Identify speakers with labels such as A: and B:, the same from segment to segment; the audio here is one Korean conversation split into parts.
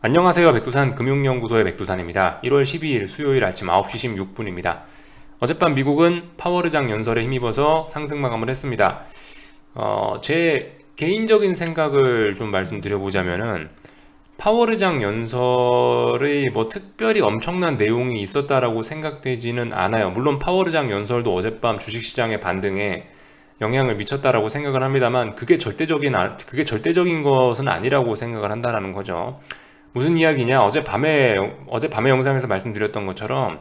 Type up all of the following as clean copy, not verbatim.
A: 안녕하세요. 백두산 금융연구소의 백두산입니다. 1월 12일 수요일 아침 9시 16분입니다. 어젯밤 미국은 파월의장 연설에 힘입어서 상승 마감을 했습니다. 제 개인적인 생각을 좀 말씀드려보자면은 파월의장 연설이 뭐 특별히 엄청난 내용이 있었다라고 생각되지는 않아요. 물론 파월의장 연설도 어젯밤 주식시장의 반등에 영향을 미쳤다라고 생각을 합니다만 그게 절대적인 것은 아니라고 생각을 한다라는 거죠. 무슨 이야기냐? 어젯밤에 영상에서 말씀드렸던 것처럼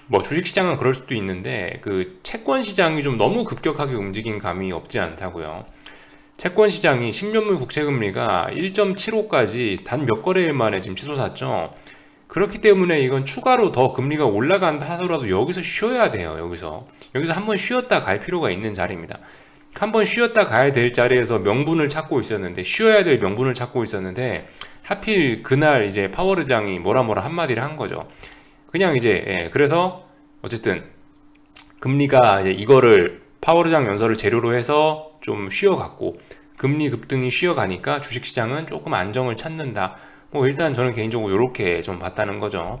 A: 뭐 주식시장은 그럴 수도 있는데 그 채권 시장이 좀 너무 급격하게 움직인 감이 없지 않다고요. 채권 시장이 10년물 국채 금리가 1.75까지 단 몇 거래일 만에 지금 치솟았죠. 그렇기 때문에 이건 추가로 더 금리가 올라간다 하더라도 여기서 쉬어야 돼요. 여기서 한번 쉬었다 갈 필요가 있는 자리입니다. 한번 쉬었다 가야 될 자리에서 쉬어야 될 명분을 찾고 있었는데 하필 그날 이제 파월 의장이 뭐라 한마디를 한 거죠. 그냥 그래서 어쨌든 금리가 이제 이거를 파월 의장 연설을 재료로 해서 좀 쉬어갔고, 금리 급등이 쉬어가니까 주식시장은 조금 안정을 찾는다. 뭐 일단 저는 개인적으로 이렇게 좀 봤다는 거죠.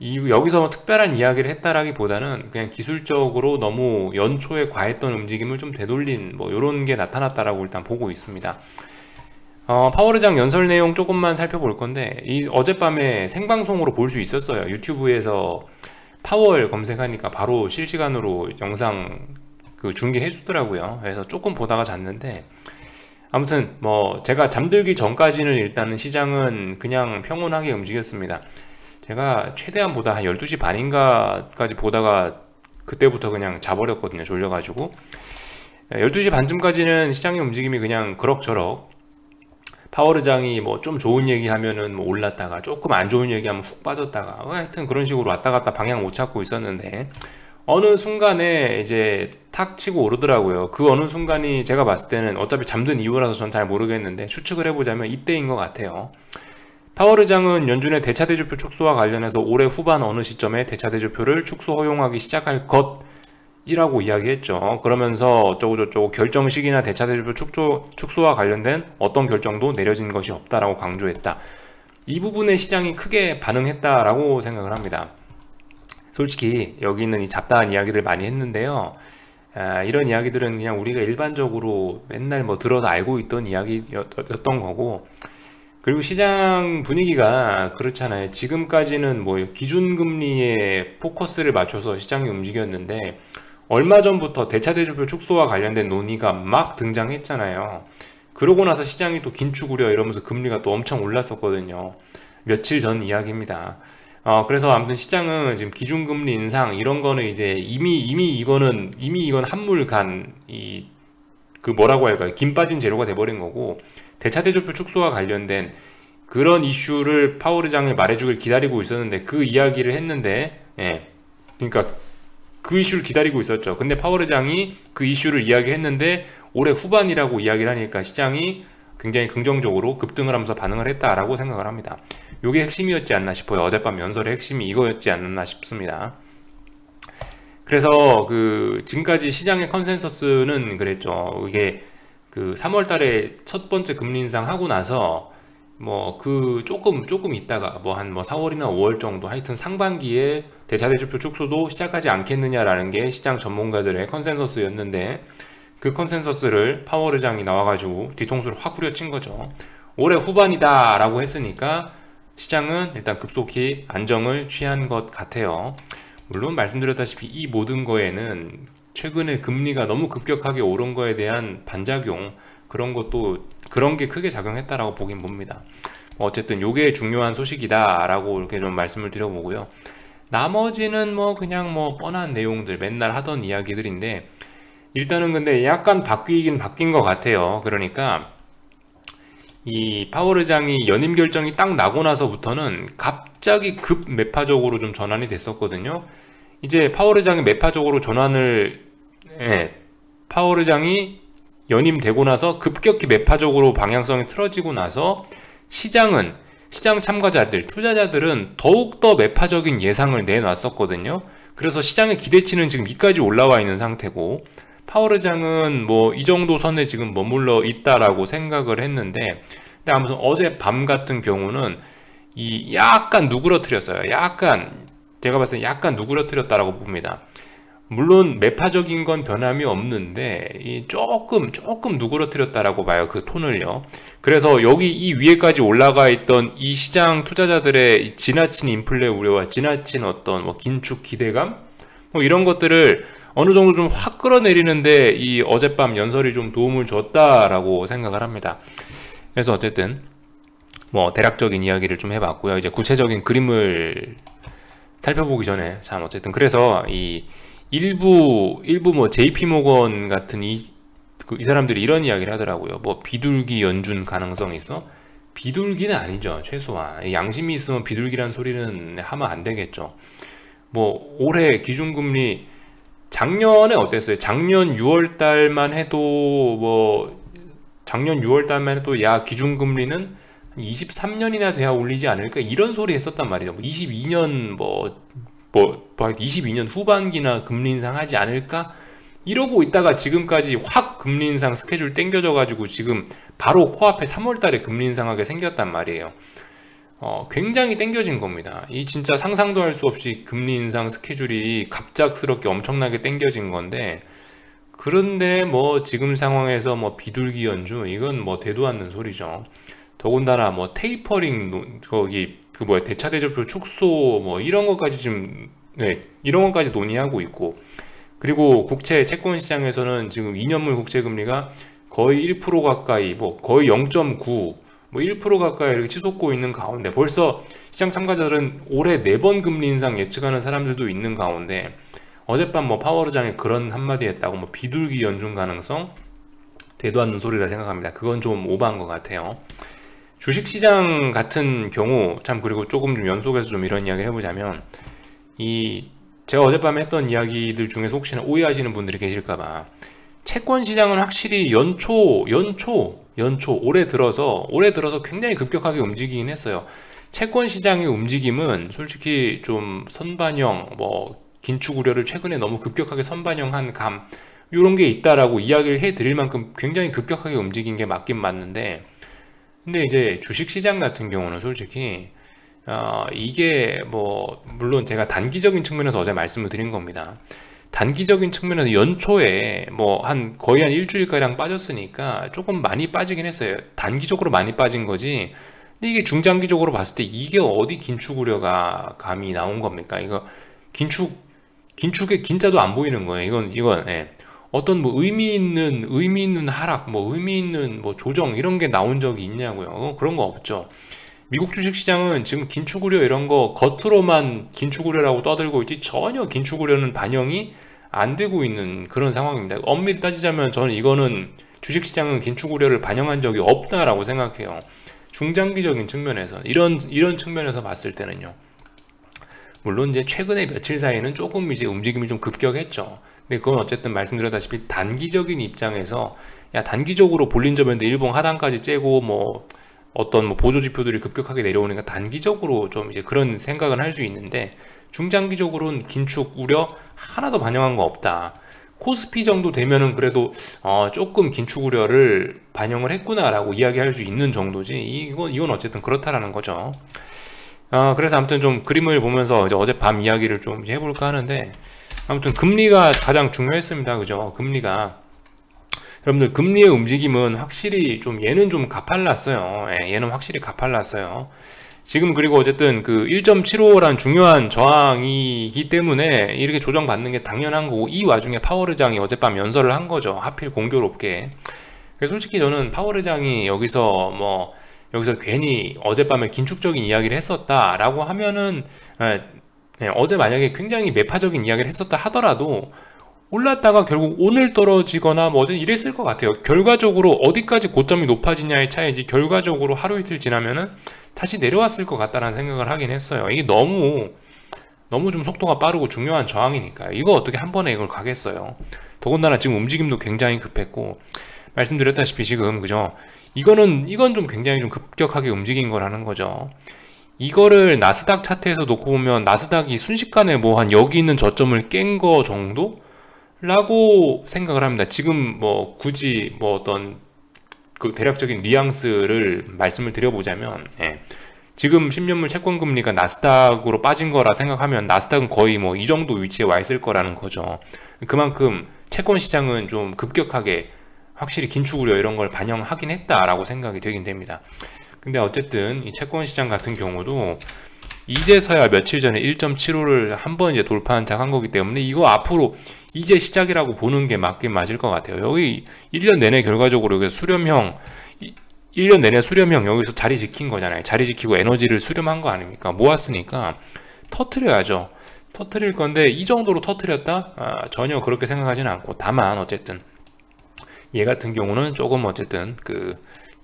A: 여기서 특별한 이야기를 했다라기보다는 그냥 기술적으로 너무 연초에 과했던 움직임을 좀 되돌린 뭐 이런 게 나타났다라고 일단 보고 있습니다. 파월의장 연설 내용 조금만 살펴볼 건데, 어젯밤에 생방송으로 볼 수 있었어요. 유튜브에서 파월 검색하니까 바로 실시간으로 영상 중계해 주더라고요. 그래서 조금 보다가 잤는데, 아무튼 뭐 제가 잠들기 전까지는 일단은 시장은 그냥 평온하게 움직였습니다. 제가 최대한 보다 한 12시 반인가까지 보다가 그때부터 그냥 자버렸거든요. 졸려가지고 12시 반쯤까지는 시장의 움직임이 그냥 그럭저럭, 파월 의장이 뭐 좀 좋은 얘기 하면은 뭐 올랐다가 조금 안 좋은 얘기 하면 훅 빠졌다가 하여튼 그런 식으로 왔다 갔다 방향 못 찾고 있었는데, 어느 순간에 이제 탁 치고 오르더라고요. 그 어느 순간이 제가 봤을 때는 어차피 잠든 이유라서 전 잘 모르겠는데 추측을 해보자면 이때인 것 같아요. 파월 의장은 연준의 대차대조표 축소와 관련해서 올해 후반 어느 시점에 대차대조표를 축소 허용하기 시작할 것이라고 이야기했죠. 그러면서 어쩌고저쩌고 결정식이나 대차대조표 축소와 관련된 어떤 결정도 내려진 것이 없다라고 강조했다. 이 부분에 시장이 크게 반응했다라고 생각을 합니다. 솔직히 여기 있는 이 잡다한 이야기들 많이 했는데요. 이런 이야기들은 그냥 우리가 일반적으로 맨날 뭐 들어서 알고 있던 이야기였던 거고, 그리고 시장 분위기가 그렇잖아요. 지금까지는 뭐 기준금리에 포커스를 맞춰서 시장이 움직였는데, 얼마 전부터 대차대조표 축소와 관련된 논의가 막 등장했잖아요. 그러고 나서 시장이 또 긴축 우려 이러면서 금리가 또 엄청 올랐었거든요. 며칠 전 이야기입니다. 그래서 아무튼 시장은 지금 기준금리 인상 이런 거는 이제 이미 이건 한물간 뭐라고 할까요? 김 빠진 재료가 돼버린 거고, 대차대조표 축소와 관련된 그런 이슈를 파월 의장이 말해주길 기다리고 있었는데, 그 이야기를 했는데, 그러니까 그 이슈를 기다리고 있었죠. 근데 파월 의장이 그 이슈를 이야기했는데 올해 후반이라고 이야기를 하니까 시장이 굉장히 긍정적으로 급등을 하면서 반응을 했다라고 생각을 합니다. 이게 핵심이었지 않나 싶어요. 어젯밤 연설의 핵심이 이거였지 않나 싶습니다. 그래서 지금까지 시장의 컨센서스는 그랬죠. 이게 3월 달에 첫 번째 금리 인상 하고 나서 뭐 조금 있다가 한 4월이나 5월 정도, 하여튼 상반기에 대차대조표 축소도 시작하지 않겠느냐라는 게 시장 전문가들의 컨센서스였는데, 그 컨센서스를 파월 의장이 나와가지고 뒤통수를 확 후려친 거죠. 올해 후반이다 라고 했으니까 시장은 일단 급속히 안정을 취한 것 같아요. 물론 말씀드렸다시피 이 모든 거에는 최근에 금리가 너무 급격하게 오른 거에 대한 반작용, 그런 게 크게 작용했다라고 보긴 봅니다. 어쨌든 요게 중요한 소식이다 라고 이렇게 좀 말씀을 드려보고요. 나머지는 그냥 뻔한 내용들, 맨날 하던 이야기들인데, 일단은 근데 약간 바뀐 것 같아요. 그러니까 이 파월 의장이 연임 결정이 딱 나고 나서부터는 갑자기 급 매파적으로 좀 전환이 됐었거든요. 이제 파월 의장이 연임되고 나서 급격히 매파적으로 방향성이 틀어지고 나서 시장 참가자들, 투자자들은 더욱더 매파적인 예상을 내놨었거든요. 그래서 시장의 기대치는 지금 이까지 올라와 있는 상태고, 파월 의장은 이 정도 선에 지금 머물러 있다라고 생각을 했는데, 근데 아무튼 어제 밤 같은 경우는 이 약간 누그러뜨렸어요. 약간 제가 봤을 때 약간 누그러뜨렸다라고 봅니다. 물론 매파적인 건 변함이 없는데 이 조금 누그러뜨렸다라고 봐요. 그 톤을요. 그래서 여기 이 위에까지 올라가 있던 이 시장 투자자들의 지나친 인플레 우려와 지나친 어떤 뭐 긴축 기대감 뭐 이런 것들을 어느 정도 좀 확 끌어내리는데 이 어젯밤 연설이 좀 도움을 줬다라고 생각을 합니다. 그래서 어쨌든 뭐 대략적인 이야기를 좀 해봤고요. 이제 구체적인 그림을 살펴보기 전에 참 어쨌든 그래서 이 일부 뭐 JP 모건 같은 이 사람들이 이런 이야기를 하더라고요. 뭐 비둘기 연준 가능성이 있어? 비둘기는 아니죠. 최소한 양심이 있으면 비둘기란 소리는 하면 안 되겠죠. 뭐 올해 기준금리 작년에 어땠어요? 작년 6월 달만 해도 야 기준금리는 23년이나 돼야 올리지 않을까 이런 소리 했었단 말이죠. 22년 22년 후반기나 금리 인상하지 않을까 이러고 있다가 지금까지 확 금리 인상 스케줄 땡겨져 가지고 지금 바로 코앞에 3월 달에 금리 인상하게 생겼단 말이에요. 굉장히 땡겨진 겁니다. 이 진짜 상상도 할 수 없이 금리 인상 스케줄이 갑작스럽게 엄청나게 땡겨진 건데, 그런데 뭐 지금 상황에서 뭐 비둘기 연주 이건 뭐 되도 않는 소리죠. 더군다나 뭐 테이퍼링 거기 대차 대조표 축소 뭐 이런 것까지 지금 이런 것까지 논의하고 있고, 그리고 국채 채권 시장에서는 지금 2년물 국채 금리가 거의 1% 가까이 뭐 거의 0.9 뭐 1% 가까이 이렇게 치솟고 있는 가운데 벌써 시장 참가자들은 올해 4번 금리 인상 예측하는 사람들도 있는 가운데 어젯밤 뭐 파월 의장이 그런 한마디 했다고 뭐 비둘기 연준 가능성 되도 않는 소리라 생각합니다. 그건 좀 오버한 것 같아요. 주식시장 같은 경우 참, 그리고 조금 좀 연속해서 좀 이런 이야기를 해보자면, 제가 어젯밤에 했던 이야기들 중에서 혹시나 오해하시는 분들이 계실까봐, 채권 시장은 확실히 연초 올해 들어서 굉장히 급격하게 움직이긴 했어요. 채권 시장의 움직임은 솔직히 좀 선반영 뭐 긴축 우려를 최근에 너무 급격하게 선반영한 감 이런 게 있다라고 이야기를 해드릴 만큼 굉장히 급격하게 움직인 게 맞긴 맞는데, 근데 이제 주식시장 같은 경우는 솔직히 이게 뭐 물론 제가 단기적인 측면에서 어제 말씀을 드린 겁니다. 단기적인 측면에서 연초에 뭐 거의 한 일주일가량 빠졌으니까 조금 많이 빠지긴 했어요. 단기적으로 많이 빠진 거지. 근데 이게 중장기적으로 봤을 때 이게 어디 긴축 우려가 감이 나온 겁니까? 이거 긴축의 긴자도 안 보이는 거예요. 이건 어떤 뭐 의미 있는 하락, 뭐 의미 있는 뭐 조정 이런 게 나온 적이 있냐고요. 그런 거 없죠. 미국 주식시장은 지금 긴축 우려 이런 거 겉으로만 긴축 우려라고 떠들고 있지 전혀 긴축 우려는 반영이 안 되고 있는 그런 상황입니다. 엄밀히 따지자면 저는 이거는 주식시장은 긴축 우려를 반영한 적이 없다라고 생각해요. 중장기적인 측면에서 이런 측면에서 봤을 때는요. 물론 이제 최근에 며칠 사이에는 조금 이제 움직임이 좀 급격했죠. 근데 그건 어쨌든 말씀드렸다시피 단기적인 입장에서 단기적으로 볼린저 밴드 일봉 하단까지 째고 뭐 어떤 뭐 보조 지표들이 급격하게 내려오니까 단기적으로 좀 이제 그런 생각은 할 수 있는데, 중장기적으로는 긴축 우려 하나도 반영한 거 없다. 코스피 정도 되면은 그래도 조금 긴축 우려를 반영을 했구나라고 이야기할 수 있는 정도지, 이건 어쨌든 그렇다라는 거죠. 그래서 아무튼 좀 그림을 보면서 이제 어젯밤 이야기를 좀 이제 해볼까 하는데, 아무튼 금리가 가장 중요했습니다. 그죠? 금리가. 여러분들 금리의 움직임은 확실히 좀 얘는 좀 가팔랐어요. 얘는 확실히 가팔랐어요. 지금 그리고 어쨌든 그 1.75라는 중요한 저항이기 때문에 이렇게 조정받는 게 당연한 거고, 이 와중에 파월 의장이 어젯밤 연설을 한 거죠. 하필 공교롭게. 그래서 솔직히 저는 파월 의장이 여기서 괜히 어젯밤에 긴축적인 이야기를 했었다라고 하면은 어제 만약에 굉장히 매파적인 이야기를 했었다 하더라도 올랐다가 결국 오늘 떨어지거나 뭐 어제 이랬을 것 같아요. 결과적으로 어디까지 고점이 높아지냐의 차이지, 결과적으로 하루 이틀 지나면은 다시 내려왔을 것 같다는 생각을 하긴 했어요. 이게 너무 좀 속도가 빠르고 중요한 저항이니까요. 이거 어떻게 한 번에 이걸 가겠어요. 더군다나 지금 움직임도 굉장히 급했고, 말씀드렸다시피 지금 그죠? 이건 좀 굉장히 좀 급격하게 움직인 거라는 거죠. 이거를 나스닥 차트에서 놓고 보면 나스닥이 순식간에 뭐 한 여기 있는 저점을 깬 거 정도? 라고 생각을 합니다. 지금 뭐 굳이 뭐 어떤 그 대략적인 뉘앙스를 말씀을 드려보자면, 지금 10년물 채권 금리가 나스닥으로 빠진 거라 생각하면 나스닥은 거의 뭐 이 정도 위치에 와 있을 거라는 거죠. 그만큼 채권 시장은 좀 급격하게 확실히 긴축 우려 이런 걸 반영하긴 했다라고 생각이 되긴 됩니다. 근데 어쨌든 이 채권 시장 같은 경우도 이제서야 며칠 전에 1.75를 한번 이제 돌파한 척 한 거기 때문에 이거 앞으로 이제 시작이라고 보는 게 맞긴 맞을 것 같아요. 여기 1년 내내 결과적으로 여기 수렴형 1년 내내 수렴형 여기서 자리 지킨 거잖아요. 자리 지키고 에너지를 수렴한 거 아닙니까? 모았으니까 터트려야죠. 터트릴 건데 이 정도로 터트렸다? 전혀 그렇게 생각하지는 않고, 다만 어쨌든 얘 같은 경우는 조금 어쨌든 그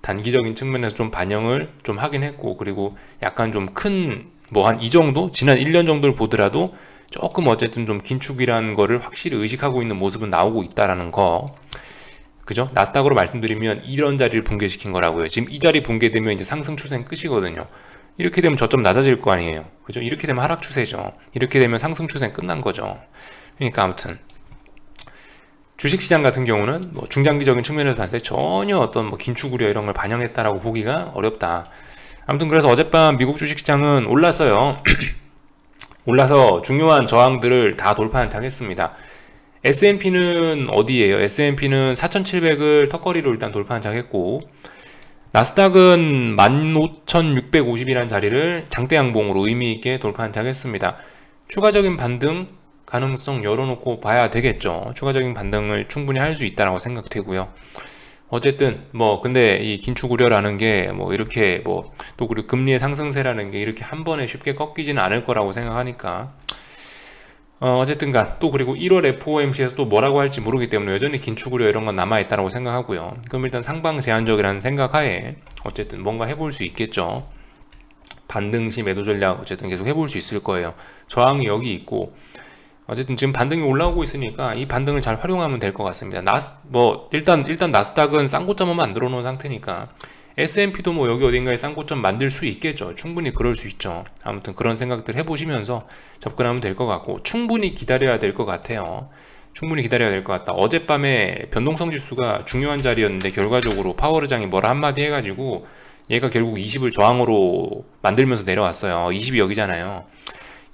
A: 단기적인 측면에서 좀 반영을 좀 하긴 했고, 그리고 약간 좀 큰 뭐 한 이 정도? 지난 1년 정도를 보더라도 조금 어쨌든 좀 긴축이라는 거를 확실히 의식하고 있는 모습은 나오고 있다라는 거. 그죠? 나스닥으로 말씀드리면 이런 자리를 붕괴시킨 거라고요. 지금 이 자리 붕괴되면 이제 상승 추세는 끝이거든요. 이렇게 되면 저점 낮아질 거 아니에요. 그죠? 이렇게 되면 하락 추세죠. 이렇게 되면 상승 추세는 끝난 거죠. 그러니까 아무튼 주식시장 같은 경우는 뭐 중장기적인 측면에서 봤을 때 전혀 어떤 뭐 긴축 우려 이런 걸 반영했다라고 보기가 어렵다. 아무튼 그래서 어젯밤 미국 주식시장은 올랐어요. 올라서 중요한 저항들을 다 돌파한 척 했습니다. S&P는 어디예요? S&P는 4,700을 턱걸이로 일단 돌파한 척 했고, 나스닥은 15,650이라는 자리를 장대 양봉으로 의미있게 돌파한 척 했습니다. 추가적인 반등 가능성 열어놓고 봐야 되겠죠. 추가적인 반등을 충분히 할 수 있다고 생각되고요. 어쨌든 뭐 근데 이 긴축 우려라는 게 뭐 이렇게 뭐 또 그리고 금리의 상승세라는 게 이렇게 한 번에 쉽게 꺾이지는 않을 거라고 생각하니까 어쨌든간 또 그리고 1월 FOMC에서 또 뭐라고 할지 모르기 때문에 여전히 긴축 우려 이런 건 남아있다고 생각하고요. 그럼 일단 상방 제한적이라는 생각하에 어쨌든 뭔가 해볼 수 있겠죠. 반등시 매도 전략 어쨌든 계속 해볼 수 있을 거예요. 저항이 여기 있고 어쨌든 지금 반등이 올라오고 있으니까 이 반등을 잘 활용하면 될 것 같습니다. 일단 나스닥은 쌍고점 한번 만들어 놓은 상태니까 S&P도 뭐 여기 어딘가에 쌍고점 만들 수 있겠죠. 충분히 그럴 수 있죠. 아무튼 그런 생각들 해보시면서 접근하면 될 것 같고, 충분히 기다려야 될 것 같아요. 충분히 기다려야 될 것 같다. 어젯밤에 변동성 지수가 중요한 자리였는데 결과적으로 파월 의장이 뭐라 한마디 해가지고 얘가 결국 20을 저항으로 만들면서 내려왔어요. 20이 여기잖아요.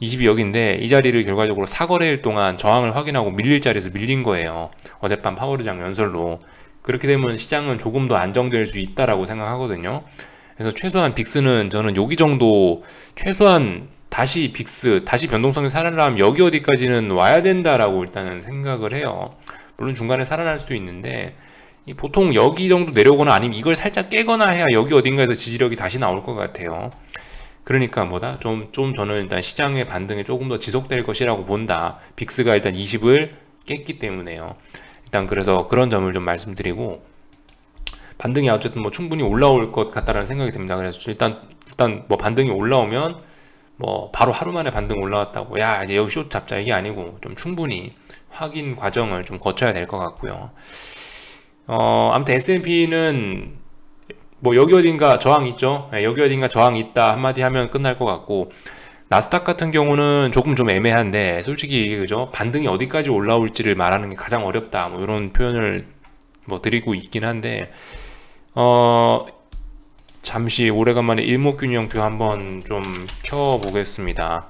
A: 20이 여기인데 이 자리를 결과적으로 4거래일 동안 저항을 확인하고 밀릴 자리에서 밀린 거예요. 어젯밤 파월 의장 연설로. 그렇게 되면 시장은 조금 더 안정될 수 있다라고 생각하거든요. 그래서 최소한 빅스는 저는 여기 정도, 최소한 다시 빅스, 다시 변동성이 살아나면 여기 어디까지는 와야 된다라고 일단은 생각을 해요. 물론 중간에 살아날 수도 있는데 보통 여기 정도 내려오거나 아니면 이걸 살짝 깨거나 해야 여기 어딘가에서 지지력이 다시 나올 것 같아요. 그러니까 좀 저는 일단 시장의 반등이 조금 더 지속될 것이라고 본다. 빅스가 일단 20을 깼기 때문에요. 일단 그래서 그런 점을 좀 말씀드리고, 반등이 어쨌든 뭐 충분히 올라올 것 같다라는 생각이 듭니다. 그래서 일단 뭐 반등이 올라오면 뭐 바로 하루 만에 반등 올라왔다고 야 이제 여기 숏 잡자 이게 아니고 좀 충분히 확인 과정을 좀 거쳐야 될 것 같고요. 아무튼 S&P는 뭐 여기 어딘가 저항 있죠. 여기 어딘가 저항 있다 한마디 하면 끝날 것 같고, 나스닥 같은 경우는 조금 좀 애매한데 솔직히 그죠, 반등이 어디까지 올라올지를 말하는 게 가장 어렵다 뭐 이런 표현을 뭐 드리고 있긴 한데 잠시 오래간만에 일목균형표 한번 좀 켜보겠습니다.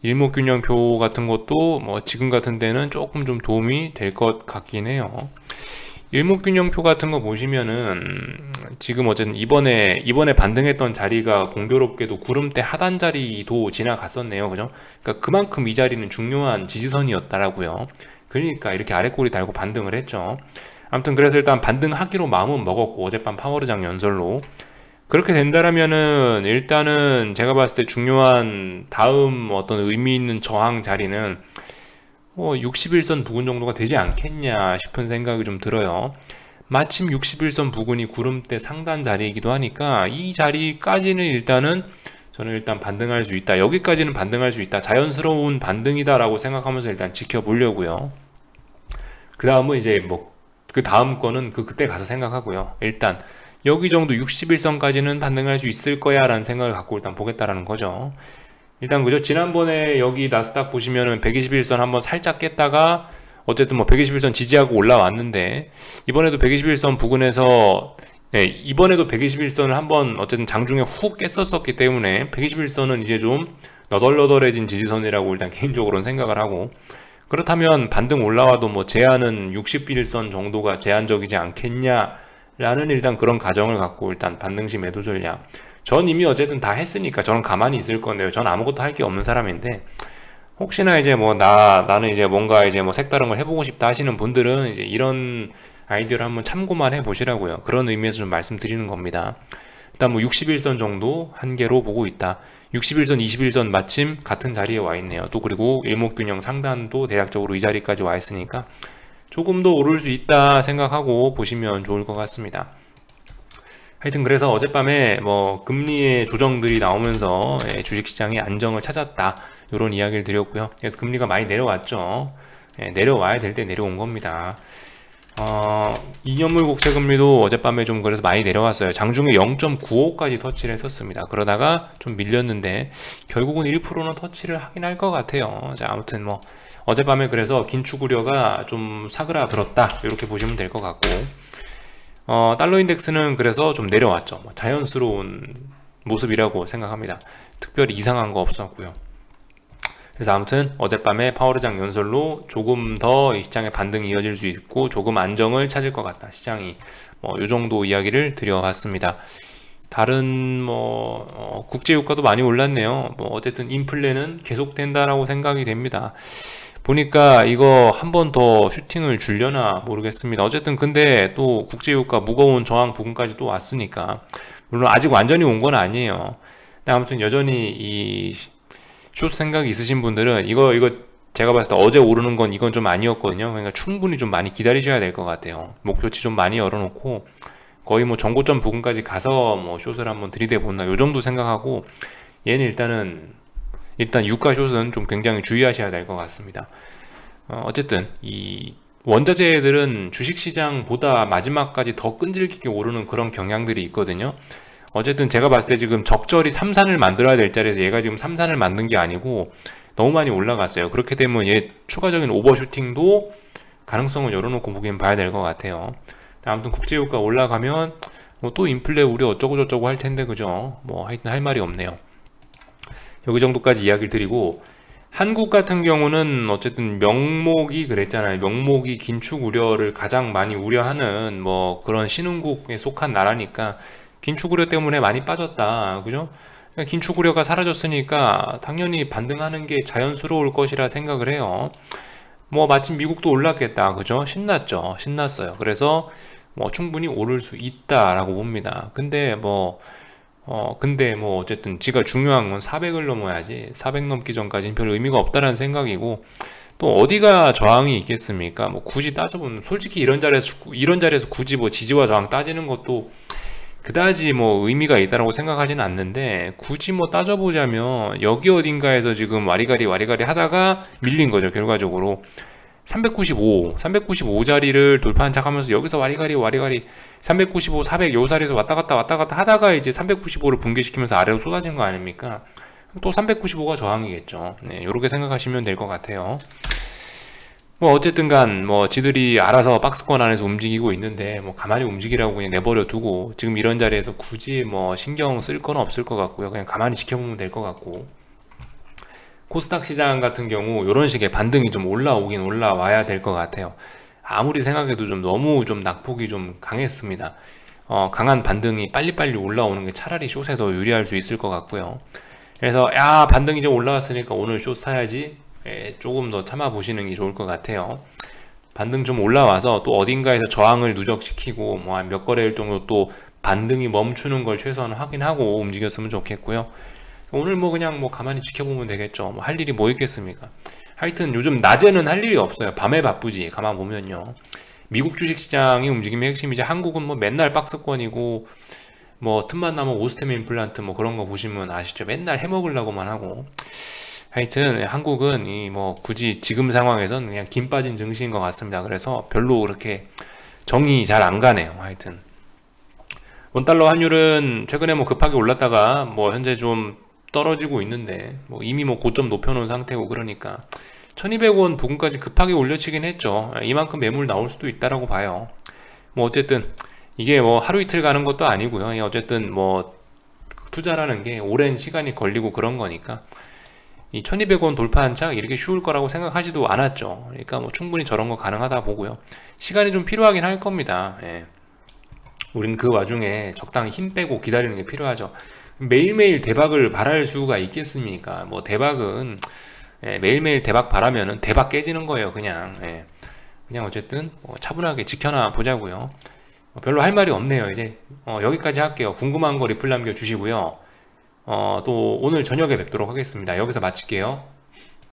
A: 일목균형표 같은 것도 뭐 지금 같은 데는 조금 좀 도움이 될 것 같긴 해요. 일목균형표 같은 거 보시면은 지금 어쨌든 이번에 반등했던 자리가 공교롭게도 구름대 하단 자리도 지나갔었네요. 그죠? 그러니까 그만큼 이 자리는 중요한 지지선이었다라고요. 그러니까 이렇게 아래꼬리 달고 반등을 했죠. 아무튼 그래서 일단 반등하기로 마음은 먹었고, 어젯밤 파월 의장 연설로 그렇게 된다라면은 일단은 제가 봤을 때 중요한 다음 어떤 의미 있는 저항 자리는 61선 부근 정도가 되지 않겠냐 싶은 생각이 좀 들어요. 마침 61선 부근이 구름대 상단 자리이기도 하니까 이 자리까지는 일단은 저는 일단 반등할 수 있다, 여기까지는 반등할 수 있다, 자연스러운 반등이다 라고 생각하면서 일단 지켜보려고요. 그 다음은 이제 뭐 그 다음 거는 그때 가서 생각하고요. 일단 여기 정도 61선까지는 반등할 수 있을 거야 라는 생각을 갖고 일단 보겠다라는 거죠. 일단 그죠, 지난번에 여기 나스닥 보시면은 121선 한번 살짝 깼다가 어쨌든 뭐 121선 지지하고 올라왔는데, 이번에도 121선 부근에서 네, 이번에도 121선을 한번 어쨌든 장중에 훅 깼었었기 때문에 121선은 이제 좀 너덜너덜해진 지지선이라고 일단 개인적으로는 생각을 하고, 그렇다면 반등 올라와도 뭐 제한은 61선 정도가 제한적이지 않겠냐라는 일단 그런 가정을 갖고 일단 반등시 매도 전략. 전 이미 어쨌든 다 했으니까 저는 가만히 있을 건데요. 전 아무것도 할 게 없는 사람인데, 혹시나 이제 뭐 나는 이제 뭔가 이제 뭐 색다른 걸 해보고 싶다 하시는 분들은 이제 이런 아이디어를 한번 참고만 해 보시라고요. 그런 의미에서 좀 말씀드리는 겁니다. 일단 뭐 61선 정도 한계로 보고 있다. 61선, 21선 마침 같은 자리에 와 있네요. 또 그리고 일목균형 상단도 대략적으로 이 자리까지 와 있으니까 조금 더 오를 수 있다 생각하고 보시면 좋을 것 같습니다. 하여튼 그래서 어젯밤에 뭐 금리의 조정들이 나오면서 주식시장이 안정을 찾았다, 이런 이야기를 드렸고요. 그래서 금리가 많이 내려왔죠. 내려와야 될 때 내려온 겁니다. 2년물 국채 금리도 어젯밤에 좀 그래서 많이 내려왔어요. 장중에 0.95까지 터치를 했었습니다. 그러다가 좀 밀렸는데 결국은 1%는 터치를 하긴 할 것 같아요. 자, 아무튼 뭐 어젯밤에 그래서 긴축 우려가 좀 사그라들었다, 이렇게 보시면 될 것 같고, 달러 인덱스는 그래서 좀 내려왔죠. 뭐 자연스러운 모습이라고 생각합니다. 특별히 이상한 거 없었고요. 그래서 아무튼 어젯밤에 파월의장 연설로 조금 더 이 시장의 반등이 이어질 수 있고 조금 안정을 찾을 것 같다, 시장이. 뭐 요 정도 이야기를 드려봤습니다. 다른 뭐 국제유가도 많이 올랐네요. 뭐 어쨌든 인플레는 계속된다라고 생각이 됩니다. 보니까 이거 한 번 더 슈팅을 줄려나 모르겠습니다. 어쨌든 근데 또 국제유가 무거운 저항 부근까지 또 왔으니까, 물론 아직 완전히 온 건 아니에요. 근데 아무튼 여전히 이 숏 생각이 있으신 분들은 이거 제가 봤을 때 어제 오르는 건 이건 좀 아니었거든요. 그러니까 충분히 좀 많이 기다리셔야 될 것 같아요. 목표치 좀 많이 열어놓고 거의 뭐 정고점 부근까지 가서 뭐 숏을 한번 들이대 본다, 요 정도 생각하고, 얘는 일단 유가 숏은 좀 굉장히 주의하셔야 될 것 같습니다. 어쨌든 이 원자재들은 주식시장보다 마지막까지 더 끈질기게 오르는 그런 경향들이 있거든요. 어쨌든 제가 봤을 때 지금 적절히 3산을 만들어야 될 자리에서 얘가 지금 3산을 만든 게 아니고 너무 많이 올라갔어요. 그렇게 되면 얘 추가적인 오버슈팅도 가능성을 열어놓고 보긴 봐야 될 것 같아요. 아무튼 국제유가 올라가면 뭐 또 인플레 우려 어쩌고저쩌고 할 텐데, 그죠? 뭐 하여튼 할 말이 없네요. 여기 정도까지 이야기를 드리고, 한국 같은 경우는 어쨌든 명목이 그랬잖아요. 명목이 긴축 우려를 가장 많이 우려하는 뭐 그런 신흥국에 속한 나라니까 긴축 우려 때문에 많이 빠졌다, 그죠? 긴축 우려가 사라졌으니까 당연히 반등하는 게 자연스러울 것이라 생각을 해요. 뭐 마침 미국도 올랐겠다, 그죠? 신났어요. 그래서 뭐 충분히 오를 수 있다라고 봅니다. 근데 뭐 어쨌든 지가 중요한 건 400을 넘어야지, 400 넘기 전까지는 별 의미가 없다라는 생각이고, 또 어디가 저항이 있겠습니까? 뭐 굳이 따져보면 솔직히 이런 자리에서 굳이 뭐 지지와 저항 따지는 것도 그다지 뭐 의미가 있다라고 생각하지는 않는데, 굳이 뭐 따져보자면 여기 어딘가에서 지금 와리가리 하다가 밀린 거죠. 결과적으로 395 자리를 돌파한 척 하면서 여기서 와리가리 395, 400 요 자리에서 왔다 갔다 하다가 이제 395를 붕괴시키면서 아래로 쏟아진 거 아닙니까? 또 395가 저항이겠죠. 네, 요렇게 생각하시면 될 것 같아요. 뭐 어쨌든 간 뭐 지들이 알아서 박스권 안에서 움직이고 있는데 뭐 가만히 움직이라고 그냥 내버려 두고, 지금 이런 자리에서 굳이 뭐 신경 쓸 건 없을 것 같고요. 그냥 가만히 지켜보면 될 것 같고, 코스닥 시장 같은 경우 이런 식의 반등이 좀 올라와야 될 것 같아요. 아무리 생각해도 좀 너무 좀 낙폭이 좀 강했습니다. 강한 반등이 빨리빨리 올라오는 게 차라리 숏에 더 유리할 수 있을 것 같고요. 그래서 야, 반등이 좀 올라왔으니까 오늘 숏 사야지, 조금 더 참아보시는 게 좋을 것 같아요. 반등 좀 올라와서 또 어딘가에서 저항을 누적시키고 뭐 한 몇 거래일 정도 또 반등이 멈추는 걸 최소한 확인하고 움직였으면 좋겠고요. 오늘 뭐 그냥 뭐 가만히 지켜보면 되겠죠. 뭐 할 일이 뭐 있겠습니까? 하여튼 요즘 낮에는 할 일이 없어요. 밤에 바쁘지. 가만 보면요. 미국 주식시장이 움직임의 핵심이지, 한국은 뭐 맨날 박스권이고 뭐 틈만 나면 오스템 임플란트 뭐 그런 거 보시면 아시죠? 맨날 해먹으려고만 하고. 하여튼 한국은 이 뭐 굳이 지금 상황에선 그냥 김 빠진 증시인 것 같습니다. 그래서 별로 그렇게 정이 잘 안 가네요. 하여튼 원달러 환율은 최근에 뭐 급하게 올랐다가 뭐 현재 좀 떨어지고 있는데, 뭐 이미 뭐 고점 높여놓은 상태고, 그러니까 1200원 부근까지 급하게 올려치긴 했죠. 이만큼 매물 나올 수도 있다라고 봐요. 뭐 어쨌든 이게 뭐 하루 이틀 가는 것도 아니고요. 어쨌든 뭐 투자라는 게 오랜 시간이 걸리고 그런 거니까 이 1200원 돌파한 차 이렇게 쉬울 거라고 생각하지도 않았죠. 그러니까 뭐 충분히 저런 거 가능하다 보고요. 시간이 좀 필요하긴 할 겁니다. 예. 우린 그 와중에 적당히 힘 빼고 기다리는 게 필요하죠. 매일매일 대박을 바랄 수가 있겠습니까? 뭐 대박은 매일매일 대박 바라면은 대박 깨지는 거예요. 그냥 그냥 어쨌든 차분하게 지켜나 보자고요. 별로 할 말이 없네요. 이제 여기까지 할게요. 궁금한 거 리플 남겨주시고요. 또 오늘 저녁에 뵙도록 하겠습니다. 여기서 마칠게요.